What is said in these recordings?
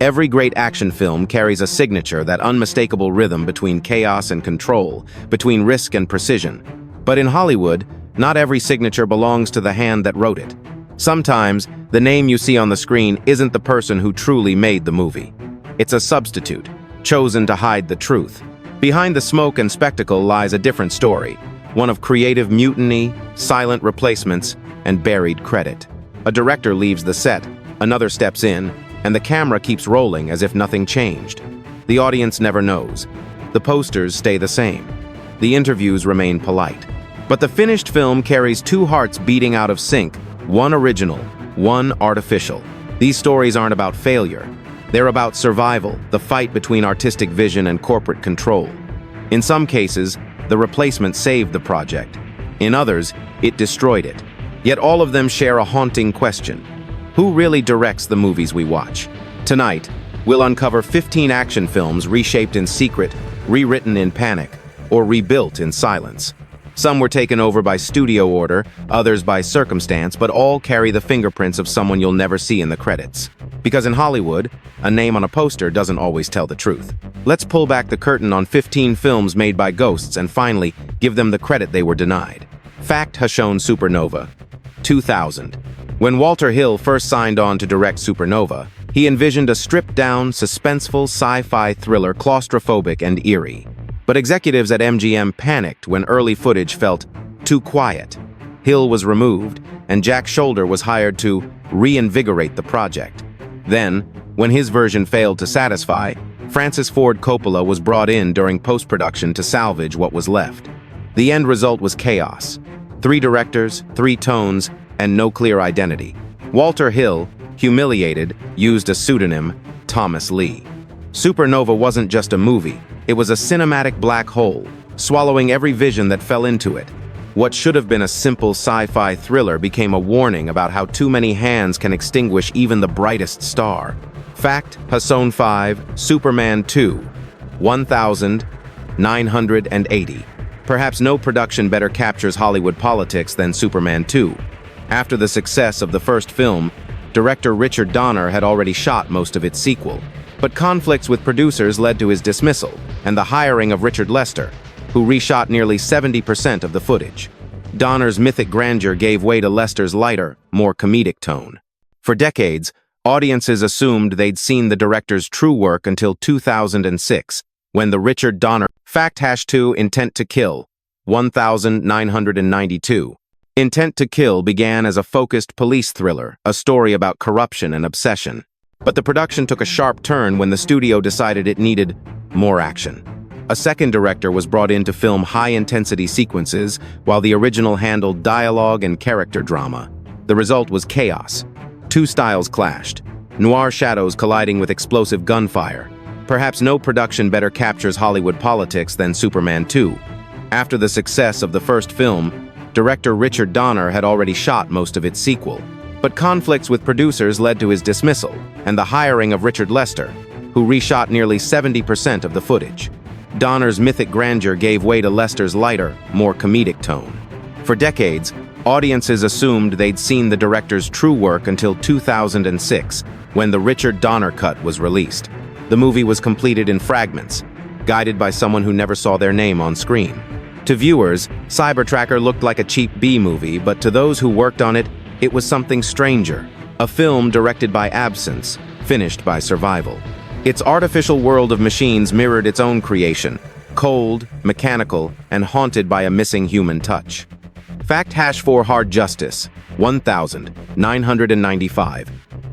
Every great action film carries a signature, that unmistakable rhythm between chaos and control, between risk and precision. But in Hollywood, not every signature belongs to the hand that wrote it. Sometimes, the name you see on the screen isn't the person who truly made the movie. It's a substitute, chosen to hide the truth. Behind the smoke and spectacle lies a different story, one of creative mutiny, silent replacements, and buried credit. A director leaves the set, another steps in, and the camera keeps rolling as if nothing changed. The audience never knows. The posters stay the same. The interviews remain polite. But the finished film carries two hearts beating out of sync, one original, one artificial. These stories aren't about failure. They're about survival, the fight between artistic vision and corporate control. In some cases, the replacement saved the project. In others, it destroyed it. Yet all of them share a haunting question. Who really directs the movies we watch? Tonight, we'll uncover 15 action films reshaped in secret, rewritten in panic, or rebuilt in silence. Some were taken over by studio order, others by circumstance, but all carry the fingerprints of someone you'll never see in the credits. Because in Hollywood, a name on a poster doesn't always tell the truth. Let's pull back the curtain on 15 films made by ghosts and finally give them the credit they were denied. Fact has shown Supernova. 2000. When Walter Hill first signed on to direct Supernova, he envisioned a stripped-down, suspenseful sci-fi thriller, claustrophobic and eerie. But executives at MGM panicked when early footage felt too quiet. Hill was removed, and Jack Shoulder was hired to reinvigorate the project. Then, when his version failed to satisfy, Francis Ford Coppola was brought in during post-production to salvage what was left. The end result was chaos. 3 directors, 3 tones, and no clear identity. Walter Hill, humiliated, used a pseudonym, Thomas Lee. Supernova wasn't just a movie. It was a cinematic black hole, swallowing every vision that fell into it. What should have been a simple sci-fi thriller became a warning about how too many hands can extinguish even the brightest star. Fact, Hasson 5, Superman 2, 1980. Perhaps no production better captures Hollywood politics than Superman 2. After the success of the first film, director Richard Donner had already shot most of its sequel. But conflicts with producers led to his dismissal and the hiring of Richard Lester, who reshot nearly 70% of the footage. Donner's mythic grandeur gave way to Lester's lighter, more comedic tone. For decades, audiences assumed they'd seen the director's true work until 2006, when the Richard Donner Fact #2 Intent to Kill, 1992. Intent to Kill began as a focused police thriller, a story about corruption and obsession. But the production took a sharp turn when the studio decided it needed more action. A second director was brought in to film high-intensity sequences, while the original handled dialogue and character drama. The result was chaos. 2 styles clashed, noir shadows colliding with explosive gunfire. Perhaps no production better captures Hollywood politics than Superman 2. After the success of the first film, director Richard Donner had already shot most of its sequel. But conflicts with producers led to his dismissal and the hiring of Richard Lester, who reshot nearly 70% of the footage. Donner's mythic grandeur gave way to Lester's lighter, more comedic tone. For decades, audiences assumed they'd seen the director's true work until 2006, when the Richard Donner cut was released. The movie was completed in fragments, guided by someone who never saw their name on screen. To viewers, Cybertracker looked like a cheap B-movie, but to those who worked on it, it was something stranger, a film directed by absence, finished by survival. Its artificial world of machines mirrored its own creation, cold, mechanical, and haunted by a missing human touch. Fact #4 Hard Justice, 1995.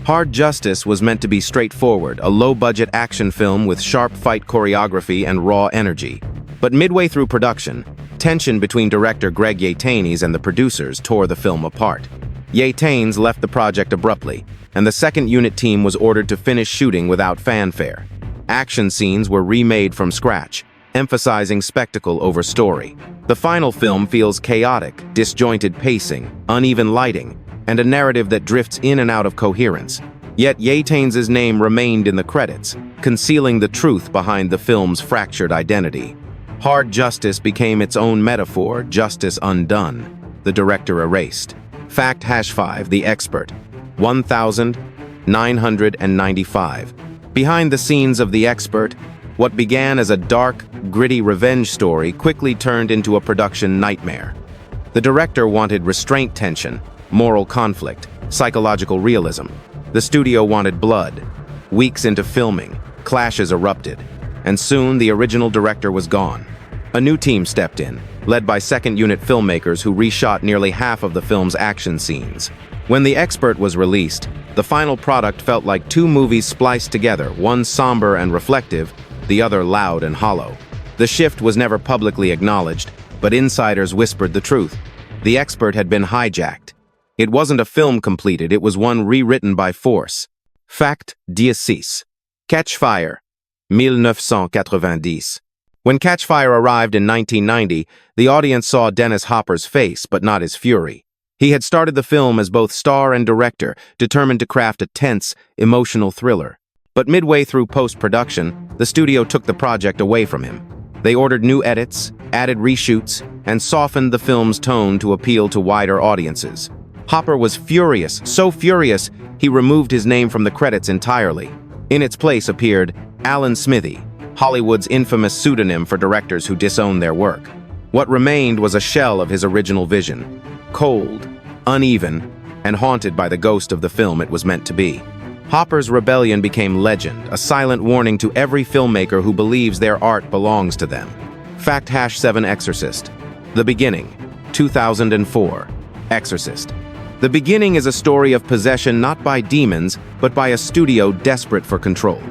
Hard Justice was meant to be straightforward, a low-budget action film with sharp fight choreography and raw energy. But midway through production, tension between director Greg Yaitanes and the producers tore the film apart. Yaitanes left the project abruptly, and the second unit team was ordered to finish shooting without fanfare. Action scenes were remade from scratch, emphasizing spectacle over story. The final film feels chaotic, disjointed pacing, uneven lighting, and a narrative that drifts in and out of coherence. Yet Yaitanes' name remained in the credits, concealing the truth behind the film's fractured identity. Hard Justice became its own metaphor, justice undone, the director erased. Fact #5 The Expert, 1995. Behind the scenes of The Expert, what began as a dark, gritty revenge story quickly turned into a production nightmare. The director wanted restraint tension, moral conflict, psychological realism. The studio wanted blood. Weeks into filming, clashes erupted, and soon the original director was gone. A new team stepped in, led by second-unit filmmakers who reshot nearly half of the film's action scenes. When The Expert was released, the final product felt like two movies spliced together, one somber and reflective, the other loud and hollow. The shift was never publicly acknowledged, but insiders whispered the truth. The Expert had been hijacked. It wasn't a film completed, it was one rewritten by force. Fact 16. Catchfire, 1990. When Catchfire arrived in 1990, the audience saw Dennis Hopper's face, but not his fury. He had started the film as both star and director, determined to craft a tense, emotional thriller. But midway through post-production, the studio took the project away from him. They ordered new edits, added reshoots, and softened the film's tone to appeal to wider audiences. Hopper was furious, so furious, he removed his name from the credits entirely. In its place appeared Alan Smithee, Hollywood's infamous pseudonym for directors who disown their work. What remained was a shell of his original vision, cold, uneven, and haunted by the ghost of the film it was meant to be. Hopper's rebellion became legend, a silent warning to every filmmaker who believes their art belongs to them. Fact #7 Exorcist. The Beginning, 2004. Exorcist. The Beginning is a story of possession not by demons, but by a studio desperate for control.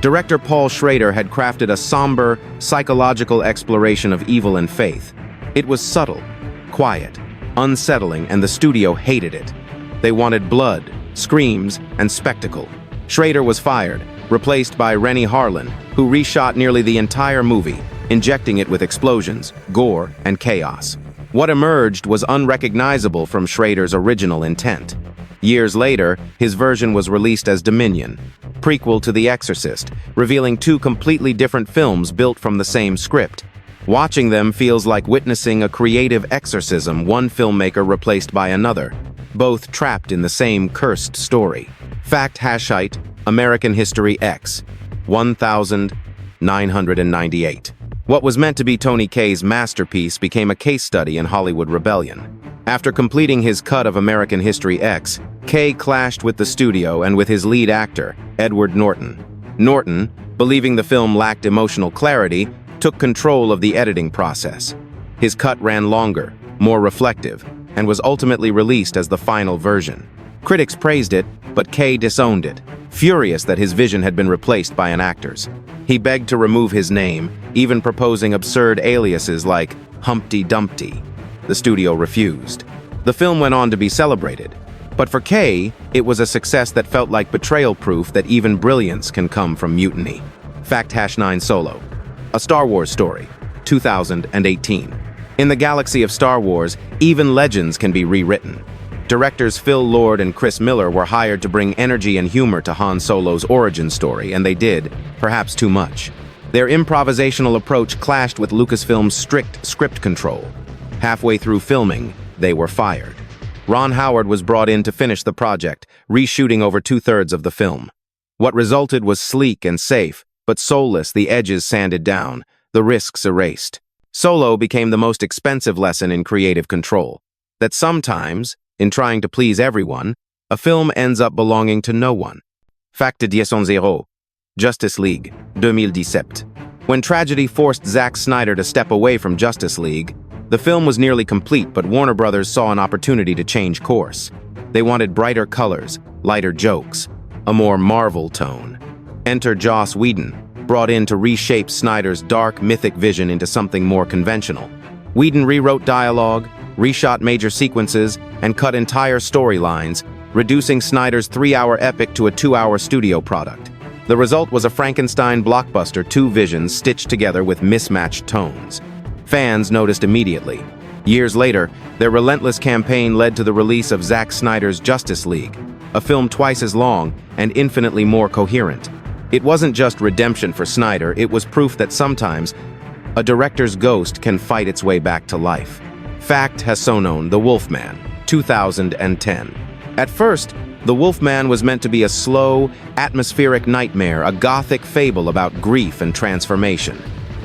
Director Paul Schrader had crafted a somber, psychological exploration of evil and faith. It was subtle, quiet, unsettling, and the studio hated it. They wanted blood, screams, and spectacle. Schrader was fired, replaced by Rennie Harlan, who reshot nearly the entire movie, injecting it with explosions, gore, and chaos. What emerged was unrecognizable from Schrader's original intent. Years later, his version was released as Dominion, prequel to The Exorcist, revealing two completely different films built from the same script. Watching them feels like witnessing a creative exorcism, one filmmaker replaced by another, both trapped in the same cursed story. Fact #8 American History X, 1998. What was meant to be Tony Kaye's masterpiece became a case study in Hollywood rebellion. After completing his cut of American History X, Kaye clashed with the studio and with his lead actor, Edward Norton. Norton, believing the film lacked emotional clarity, took control of the editing process. His cut ran longer, more reflective, and was ultimately released as the final version. Critics praised it, but Kaye disowned it, furious that his vision had been replaced by an actor's. He begged to remove his name, even proposing absurd aliases like Humpty Dumpty. The studio refused. The film went on to be celebrated, but for Kaye, it was a success that felt like betrayal proof that even brilliance can come from mutiny. Fact #9 Solo. A Star Wars Story, 2018. In the galaxy of Star Wars, even legends can be rewritten. Directors Phil Lord and Chris Miller were hired to bring energy and humor to Han Solo's origin story, and they did, perhaps too much. Their improvisational approach clashed with Lucasfilm's strict script control. Halfway through filming, they were fired. Ron Howard was brought in to finish the project, reshooting over 2/3 of the film. What resulted was sleek and safe, but soulless, the edges sanded down, the risks erased. Solo became the most expensive lesson in creative control. That sometimes, in trying to please everyone, a film ends up belonging to no one. Fact 10. Justice League, 2017. When tragedy forced Zack Snyder to step away from Justice League, the film was nearly complete, but Warner Brothers saw an opportunity to change course. They wanted brighter colors, lighter jokes, a more Marvel tone. Enter Joss Whedon, brought in to reshape Snyder's dark, mythic vision into something more conventional. Whedon rewrote dialogue, reshot major sequences, and cut entire storylines, reducing Snyder's 3-hour epic to a 2-hour studio product. The result was a Frankenstein blockbuster, two visions stitched together with mismatched tones. Fans noticed immediately. Years later, their relentless campaign led to the release of Zack Snyder's Justice League, a film twice as long and infinitely more coherent. It wasn't just redemption for Snyder, it was proof that sometimes a director's ghost can fight its way back to life. Fact #9 The Wolfman, 2010. At first, The Wolfman was meant to be a slow, atmospheric nightmare, a gothic fable about grief and transformation.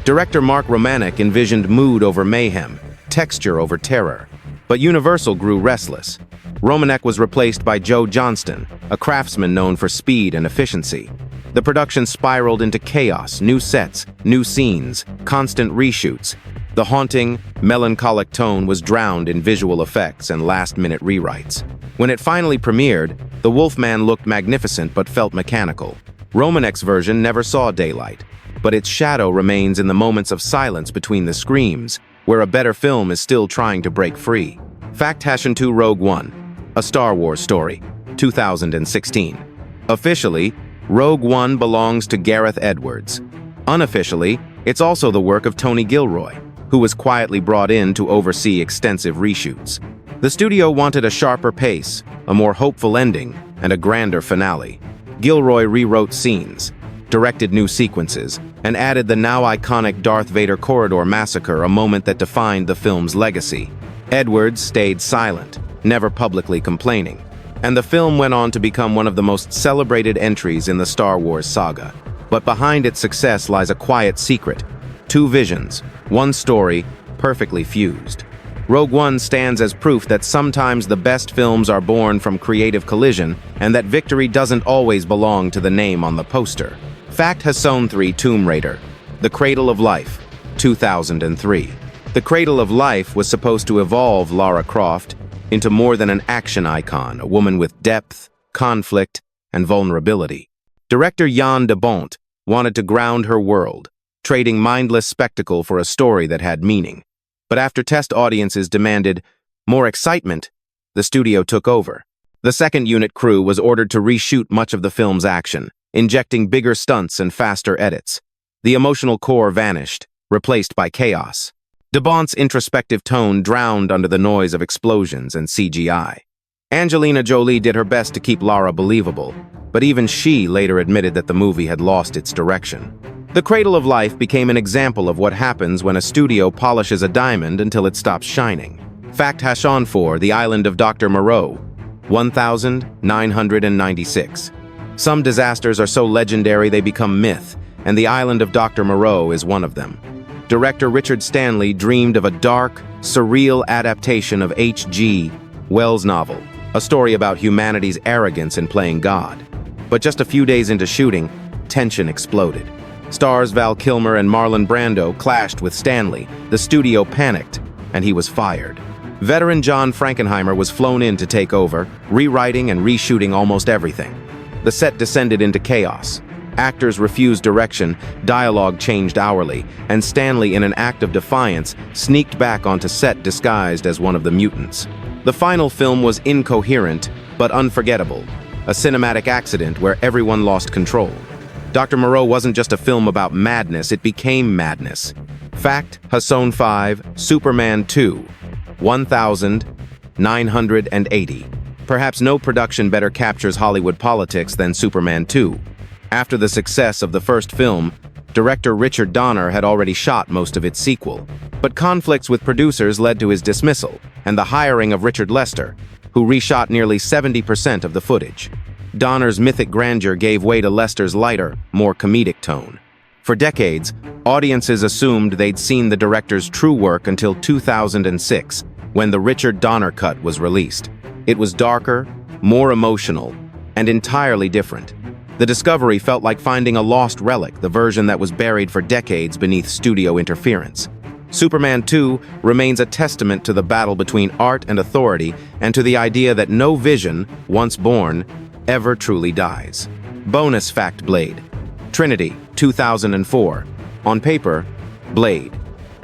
Director Mark Romanek envisioned mood over mayhem, texture over terror. But Universal grew restless. Romanek was replaced by Joe Johnston, a craftsman known for speed and efficiency. The production spiraled into chaos, new sets, new scenes, constant reshoots. The haunting, melancholic tone was drowned in visual effects and last-minute rewrites. When it finally premiered, The Wolfman looked magnificent but felt mechanical. Romanek's version never saw daylight, but its shadow remains in the moments of silence between the screams, where a better film is still trying to break free. Action Undone Rogue One, a Star Wars story, 2016. Officially, Rogue One belongs to Gareth Edwards. Unofficially, it's also the work of Tony Gilroy, who was quietly brought in to oversee extensive reshoots. The studio wanted a sharper pace, a more hopeful ending, and a grander finale. Gilroy rewrote scenes, directed new sequences, and added the now iconic Darth Vader corridor massacre, a moment that defined the film's legacy. Edwards stayed silent, never publicly complaining, and the film went on to become one of the most celebrated entries in the Star Wars saga. But behind its success lies a quiet secret: two visions, one story, perfectly fused. Rogue One stands as proof that sometimes the best films are born from creative collision, and that victory doesn't always belong to the name on the poster. Action 3 Tomb Raider, The Cradle of Life, 2003. The Cradle of Life was supposed to evolve Lara Croft into more than an action icon, a woman with depth, conflict, and vulnerability. Director Jan de Bont wanted to ground her world, trading mindless spectacle for a story that had meaning. But after test audiences demanded more excitement, the studio took over. The second unit crew was ordered to reshoot much of the film's action, injecting bigger stunts and faster edits. The emotional core vanished, replaced by chaos. De Bont's introspective tone drowned under the noise of explosions and CGI. Angelina Jolie did her best to keep Lara believable, but even she later admitted that the movie had lost its direction. The Cradle of Life became an example of what happens when a studio polishes a diamond until it stops shining. Action 4 The Island of Dr. Moreau, 1996. Some disasters are so legendary they become myth, and the Island of Dr. Moreau is one of them. Director Richard Stanley dreamed of a dark, surreal adaptation of H.G. Wells' novel, a story about humanity's arrogance in playing God. But just a few days into shooting, tension exploded. Stars Val Kilmer and Marlon Brando clashed with Stanley. The studio panicked, and he was fired. Veteran John Frankenheimer was flown in to take over, rewriting and reshooting almost everything. The set descended into chaos. Actors refused direction, dialogue changed hourly, and Stanley, in an act of defiance, sneaked back onto set disguised as one of the mutants. The final film was incoherent, but unforgettable, a cinematic accident where everyone lost control. Dr. Moreau wasn't just a film about madness, it became madness. Action 5 Superman 2, 1980. Perhaps no production better captures Hollywood politics than Superman 2. After the success of the first film, director Richard Donner had already shot most of its sequel. But conflicts with producers led to his dismissal and the hiring of Richard Lester, who reshot nearly 70% of the footage. Donner's mythic grandeur gave way to Lester's lighter, more comedic tone. For decades, audiences assumed they'd seen the director's true work until 2006, when the Richard Donner cut was released. It was darker, more emotional, and entirely different. The discovery felt like finding a lost relic, the version that was buried for decades beneath studio interference. Superman 2 remains a testament to the battle between art and authority, and to the idea that no vision, once born, ever truly dies. Bonus fact: Blade. Trinity, 2004. On paper, Blade.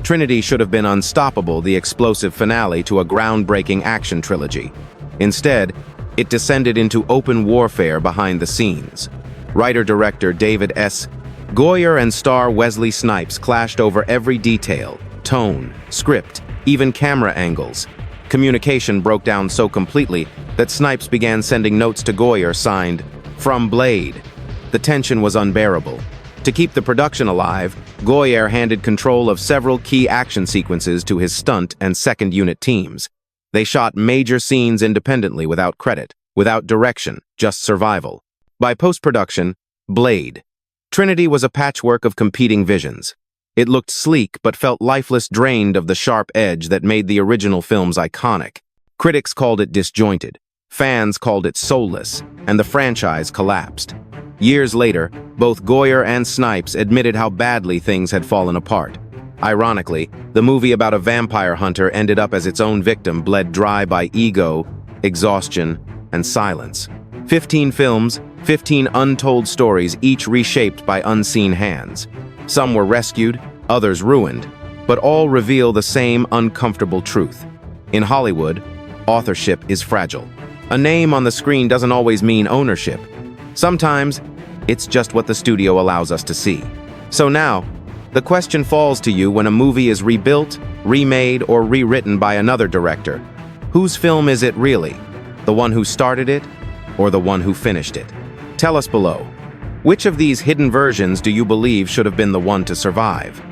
Trinity should have been unstoppable, the explosive finale to a groundbreaking action trilogy. Instead, it descended into open warfare behind the scenes. Writer-director David S. Goyer and star Wesley Snipes clashed over every detail: tone, script, even camera angles. Communication broke down so completely that Snipes began sending notes to Goyer signed, "From Blade." The tension was unbearable. To keep the production alive, Goyer handed control of several key action sequences to his stunt and second unit teams. They shot major scenes independently without credit, without direction, just survival. By post-production, Blade. Trinity was a patchwork of competing visions. It looked sleek but felt lifeless, drained of the sharp edge that made the original films iconic. Critics called it disjointed, fans called it soulless, and the franchise collapsed. Years later, both Goyer and Snipes admitted how badly things had fallen apart. Ironically, the movie about a vampire hunter ended up as its own victim, bled dry by ego, exhaustion, and silence. 15 films, 15 untold stories, each reshaped by unseen hands. Some were rescued, others ruined, but all reveal the same uncomfortable truth. In Hollywood, authorship is fragile. A name on the screen doesn't always mean ownership. Sometimes, it's just what the studio allows us to see. So now, the question falls to you: when a movie is rebuilt, remade, or rewritten by another director, whose film is it really? The one who started it, or the one who finished it? Tell us below. Which of these hidden versions do you believe should have been the one to survive?